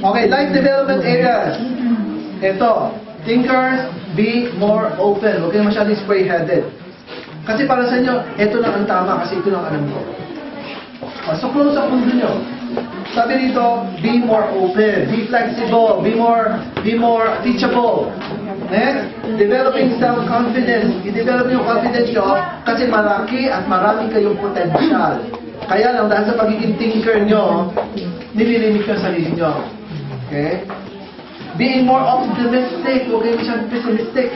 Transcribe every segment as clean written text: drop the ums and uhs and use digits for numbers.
Okay, life development areas. Ito, thinkers, be more open. Huwag kayo masyadong spray-headed. Kasi para sa inyo, ito lang ang tama kasi ito lang alam ko. So close ang mundo nyo. Sabi dito, be more open, be flexible, be more teachable. Next, developing self-confidence. I-develop yung confidence nyo kasi malaki at marami kayong potential. Kaya lang, dahil sa pagiging thinker nyo, nililimit yung sarili nyo. Okay? Being more optimistic, huwag kayo masyadong pessimistic.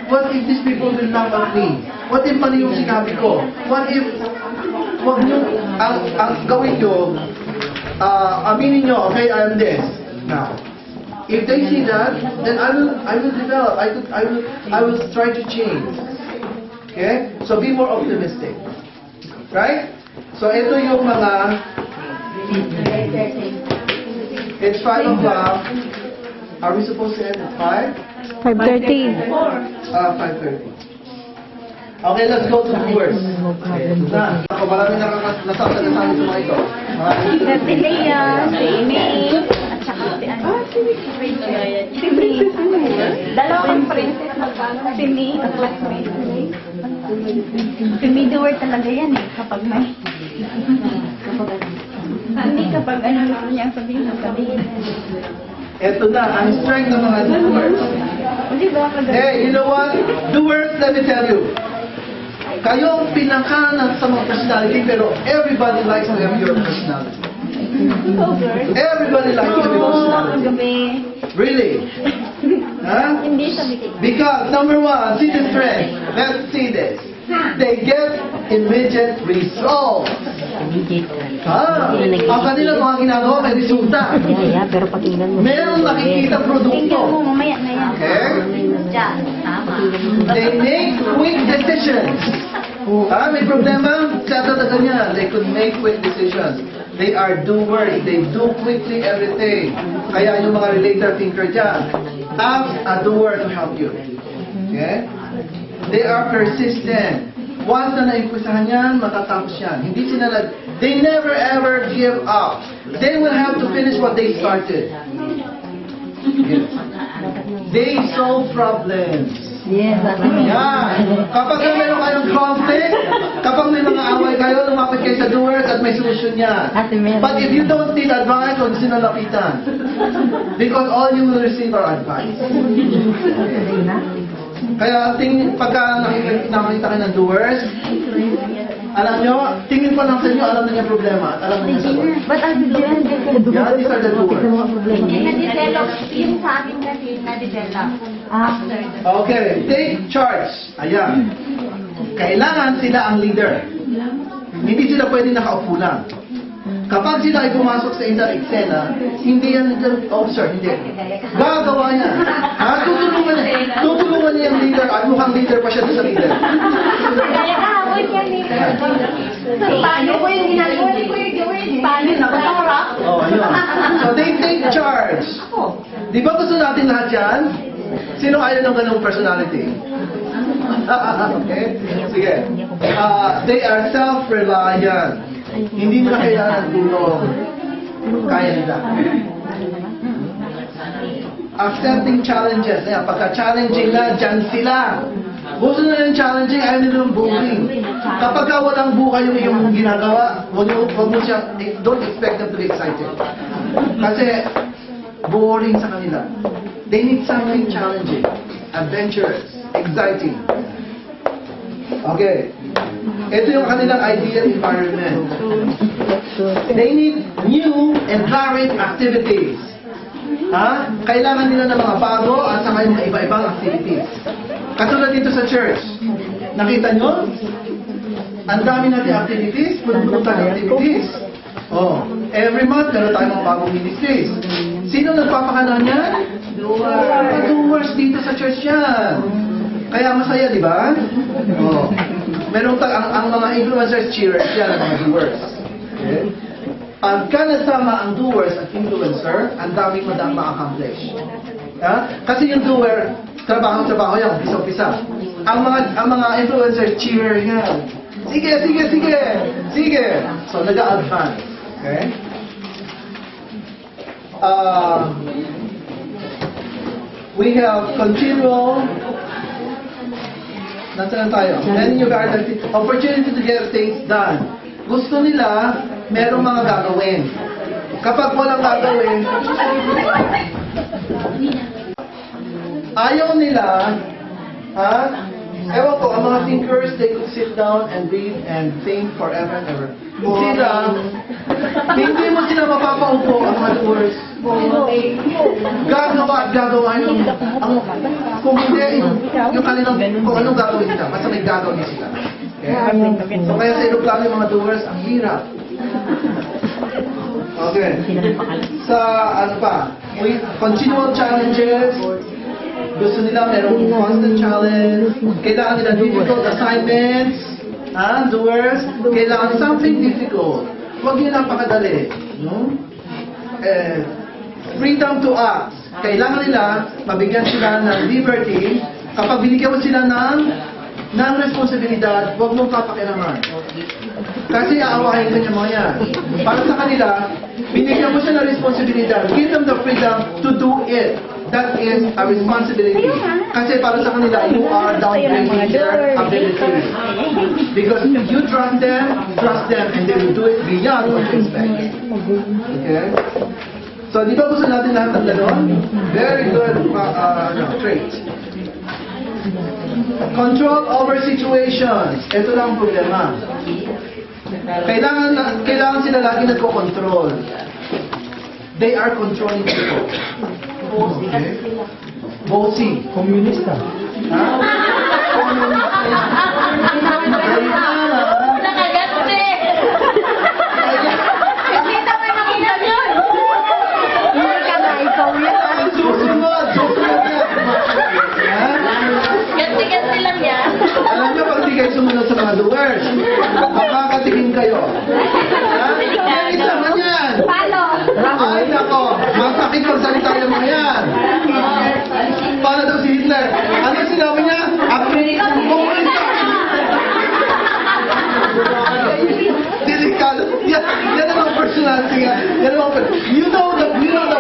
What if these people will laugh at me? What if mali yung sinabi ko? What if, wag nyo, ang gawin nyo, aminin nyo, okay, I'm this. Now, if they see that, then I will develop. I will try to change. Okay? So be more optimistic. Right? So ito yung mga. It's 5 o'clock. Are we supposed to end at 5? 5:30. 5:30. Okay, let's go to viewers. Na, ako maraming nasasagasali sa mga ito. Si Lea, si May, at saka si ano? Si May. Dalawang princess magkano? Si May, at classmate. Si May doer talaga yan eh, kapag may. Hindi kapag ano naman niya sabihin. Ito na, ang strength ng mga doers. Hindi ba kapag... Hey, you know what? Doers, let me tell you. Kayo ang pinakanan sa mga personality, pero everybody likes to have your personality. Everybody likes to have your personality. Gabi. Really? Huh? Hindi sabi ko. Because, number 1, see the strength. Let's see this. They get immediate results. Ang kanilang mga ginagawa may resulta. Pero pakinggan mo. Meron nakikita Tingnan produkto. mo, mamaya na yan. Okay? Diyan, tama. They make quick decisions. May problema? Tatatagal niya. They could make quick decisions. They are doers. They do quickly everything. Kaya yung mga relator thinker dyan, ask a doer to help you. Okay? They are persistent. Once na naimpusahan yan, matatapos yan. Hindi sila they never ever give up. They will have to finish what they started. Yes. They solve problems. Yes, Yan. Kapag meron kayong conflict, kapag may mga away kayo, lumapit kayo sa doers at may solusyon yan. But if you don't need advice, huwag sinalapitan. Because all you will receive are advice. Kaya pagka nakikita kayo ng doers, alam nyo, tingin pa lang sa inyo, alam na niya problema at alam na niya sagot. But as dyan, Yeah, these are the doers. hindi na-develop yung sa akin kasi na-develop after the... Okay, take charge. Ayan. Kailangan sila ang leader. Hindi sila pwede nakaupo lang. Kapag sila ay pumasok sa isang eksena, hindi yan officer, hindi. Gagawa niya. Tutulungan niya yung leader at mukhang leader pa siya sa leader. Paano ko yung ginagawa ko yung gawin? Paano na ba? Oh, ayun. So they take charge. Di ba gusto natin lahat yan? Sino ayaw ng ganung personality? Okay? Sige. They are self-reliant. Hindi nila kailangan ng tulong. Kaya nila. Accepting challenges. Ayan, pagka-challenging na, dyan sila. Gusto na yung challenging, ayaw nila ng boring. Kapag walang buhay yung iyong ginagawa, huwag mo siya, don't expect them to be excited. Kasi, boring sa kanila. They need something challenging, adventurous, exciting. Okay. Ito yung kanilang ideal environment. They need new and varied activities. Kailangan nila ng mga bago at saka yung mga iba-ibang activities. Katulad dito sa church. Nakita nyo? Ang dami natin activities, pulutan activities. Every month, meron tayong mga bagong ministries. Sino nagpapakanan yan? Doers dito sa church yan. Kaya masaya, di ba? Meron ang mga influencers cheerers yan, ang mga doers. Okay? Pagka nasama ang doers at influencer, ang dami mo dapat ma-accomplish. Kasi yung doer, trabaho yan, umpisa-umpisa. Ang mga influencer cheer yan. Sige! So, nag-a-advance. Okay? we have continual, nasaan tayo? Then you got the opportunity to get things done. Gusto nila, merong mga gagawin. Kapag walang gagawin, ayaw nila, ha? Ewan ko, ang mga thinkers, they could sit down and read and think forever and ever. Sila, hindi mo sila mapapaupo ang mga doers. Gagawa at gagawa yung, kung hindi, yung kanilang, kung anong gagawin nila, basta may gagawin sila. Okay? So kaya sa aeroplano yung mga doers, ang hirap. Okay. Sa ano pa, with continual challenges, gusto nila merong constant challenge, kailangan nila difficult assignments, doers, kailangan something difficult. Huwag yun napakadali. No? Freedom to act. Kailangan nila, mabigyan sila ng liberty. Kapag binigyan mo sila ng responsibilidad, huwag mong papakilaman. Kasi aawahin ka niya mga yan. Para sa kanila, binigyan mo siya ng responsibilidad. Give them the freedom to do it. That is a responsibility. Kasi para sa kanila, you are downgrading their ability. Because you trust them, and they will do it beyond what you expect. Okay? So, di ba gusto natin lahat ng gano'n? Very good trait. Control over situations. Ito lang ang problema. Kailangan sila lagi nagko-control. They are controlling people. Okay? Bossy. Komunista. Ha? Nakagante! Nakita mo yung makita yun! Susunod yan. Ha? Ganti-ganti lang yan. Alam niyo, pag di kayo sumunod sa mga doers, makakatingin kayo. Ha? Isa man yan. Palo! Ay, nako. Masakit pag salita yung mga yan. Paano daw si Hitler? Ano sinabi niya? Komunista! Delikado. Yan ang mga personality nga. Yan ang mga You know the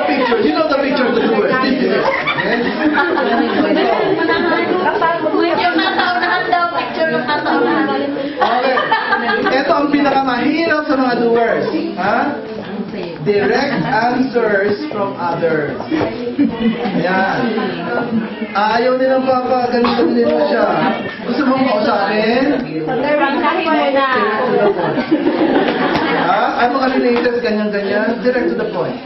picture. You know the picture of the doers. This is it. Okay? Yung nataunahan daw, picture ng nataunahan. Okay. Ito ang pinakamahirap sa mga doers. Ha? Direct answers from others. Ayan. Ayaw nilang ganito mo siya. Gusto mong kausapin? Kahit muna. Ay mga latest, ganyan-ganyan, direct to the point.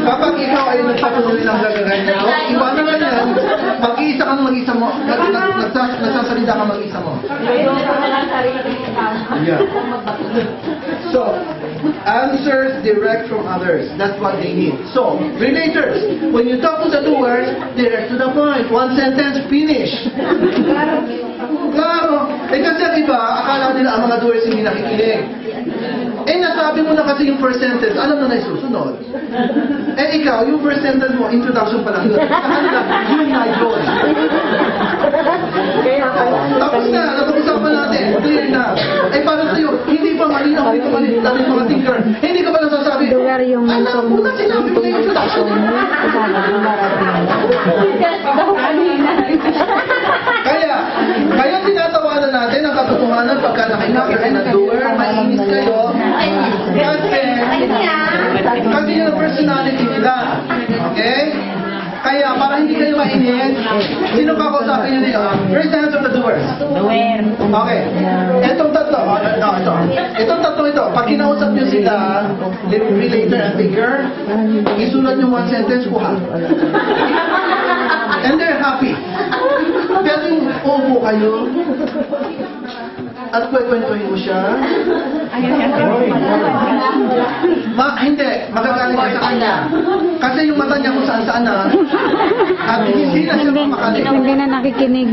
Kapag ikaw ay nagpatuloy ng gaganyan mo, iwanan ka yan, mag-iisa ka ng mag-isa mo, nagsasalita ka mag-isa mo. Yeah. So, answers direct from others. That's what they need. So, relators, when you talk to the doers, direct to the point. One sentence, finish. Klaro. Kasi diba, akala nila ang mga doers hindi nakikinig. Nasabi mo na kasi yung first sentence, alam na isusunod. Ikaw, yung first sentence mo, introduction pa lang. Sa kanila, yun na yun. Tapos na, napag-usapan natin, clear na. Para sa'yo, hindi pa malinaw, hindi pa malinaw yung mga thinker. Hindi ka pa nasasabi. Lugar yung Alam mo na sinabi mo yung introduction. Kaya tinatawanan natin ang katotohanan pagka nakikita kayo ng doer, mainis kayo. Kasi yun ang personality nila. Okay? Kaya, para hindi kayo mainis, sino kakausapin nyo nila? Raise the hands of the doers. Okay. Itong tatlo. Itong tatlo ito. Pag kinausap nyo sila, relator and thinker, isulat nyo one sentence, kuha. And they're happy. Pero yung upo kayo, at kwekwentuhin mo siya, hindi, magagaling ka sa kanya. Kasi yung mata niya kung saan-saan na, at hindi na siya mapakali. Hindi na nakikinig.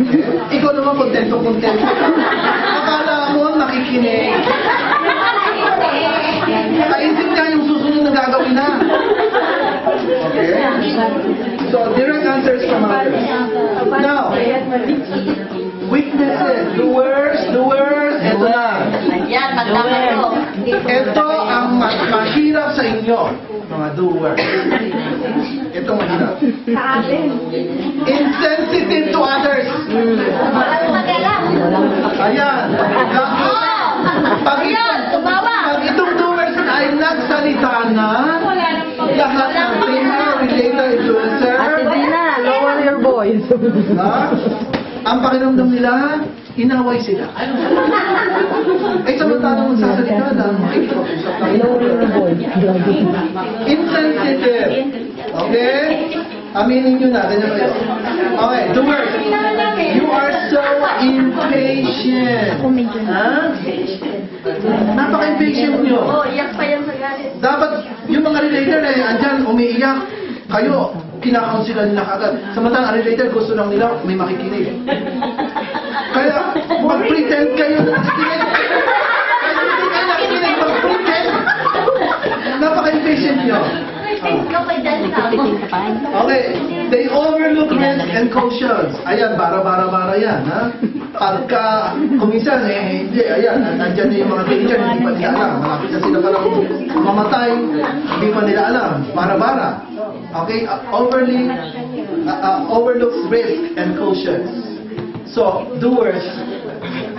Ikaw naman kontento. Akala mo nakikinig. Kaisip niya yung susunod na gagawin na. Okay? So, direct answers from others. Now, weaknesses. Doers, eto na. Yan, magtama ko. Ito ang mahirap sa inyo. Mga doer. Ito mahirap. Sa atin. Insensitive to others. Walang magala. Ayan. Pag itong doers ay nagsalita na, Wala nang lahat ng trainer, relator, influencer, Ate Dina, lower your voice. ha? Ang pakiramdam nila, inaway sila. Eh, samantalang magsasalita lang, makikipag-usap tayo. Lower your voice. Insensitive. Okay? Aminin nyo na, ganyan kayo. Okay, doers. You are so impatient. Ha? Napaka-impatient nyo. Oh, iyak pa yan sa galit. Dapat yung mga relator na andyan, umiiyak, kayo, kinakaunsilan nila kagad. Samantalang ang relator, gusto lang nila, may makikinig. Kaya, mag-pretend kayo na nakikinig. Kaya hindi kayo nakikinig, mag-pretend. Napaka-impatient nyo. Ikaw pa dyan sa Titing ka pa. Okay, they overlook risk and cautions. Ayan, bara yan, ha? Pagka, kuminsan, hindi, ayan, nandyan na yung mga teacher, hindi pa nila alam. Malapit na sila parang mamatay, hindi pa nila alam. Bara. Okay, overlooks risk and cautions. So, doers,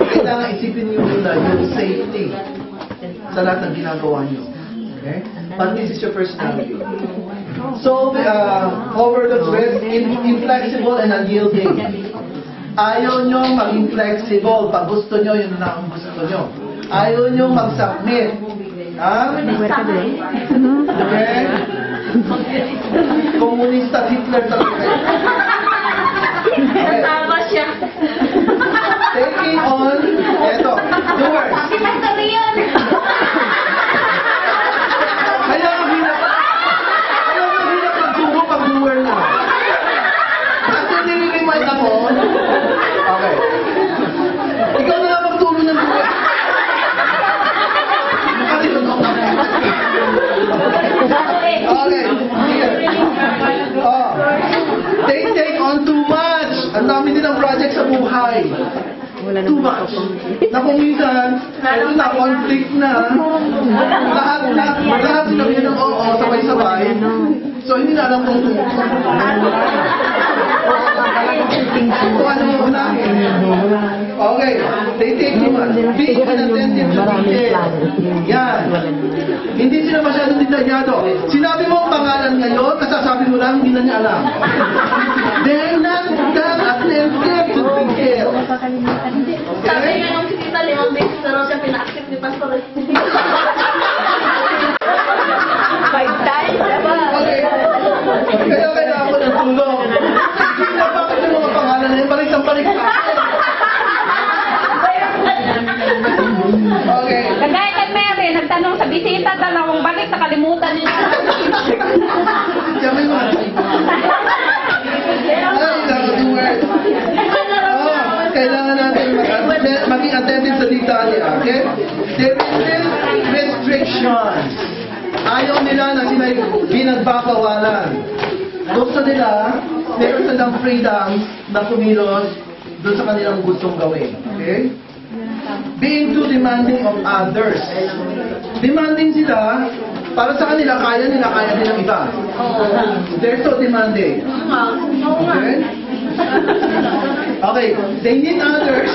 kailangan isipin nyo nila yung safety sa lahat ng ginagawa nyo. Okay? But this is your personality. So, overlooks risk, inflexible and unyielding. Ayaw nyo maging flexible. Pag gusto nyo, yun na ang gusto nyo. Ayaw nyo mag-submit. Ha? Okay? Komunista Hitler talaga kayo. Okay. Tama siya. Taking on, eto, doers. Si Pastor yun. Kaya ang hirap magturo pag doer na. Kasi nililiman ako. Okay. Ikaw na lang magturo ng doer. Nakalimutan ko. Okay. Here. Oh. They take on too much. Ang dami nilang project sa buhay. Too much. Na kung minsan, ito na, conflict na. Lahat sinabi ng oo, sabay-sabay. So, hindi na alam kung ano yung unahin. Okay, they take too much. Being inattentive to detail. Yan. Hindi sila masyadong detalyado. Sinabi mo ang pangalan ngayon, kasasabi mo lang, hindi na niya alam. They're not that attentive to detail. Sabi Okay? nga nung si Tita, 5 beses na raw siya pina-accept ni Pastor. 5 times? Okay. Kaya kailangan ko ng tulong. Hindi na bakit yung mga pangalan na yun, balik sa akin. Okay. Kagaya kay Mary, nagtanong sa bisita, dalawang balik sa kalimutan niya. Diyan mo. Ay, naka-doers. Kailangan natin maging attentive sa detalye, okay? There is restrictions. Ayaw nila na sila pinagbabawalan. Gusto nila, meron silang freedom na kumilos doon sa kanilang gustong gawin. Okay? Being too demanding of others. Demanding sila, para sa kanila, kaya nilang iba. They're so demanding. Okay? Okay, they need others.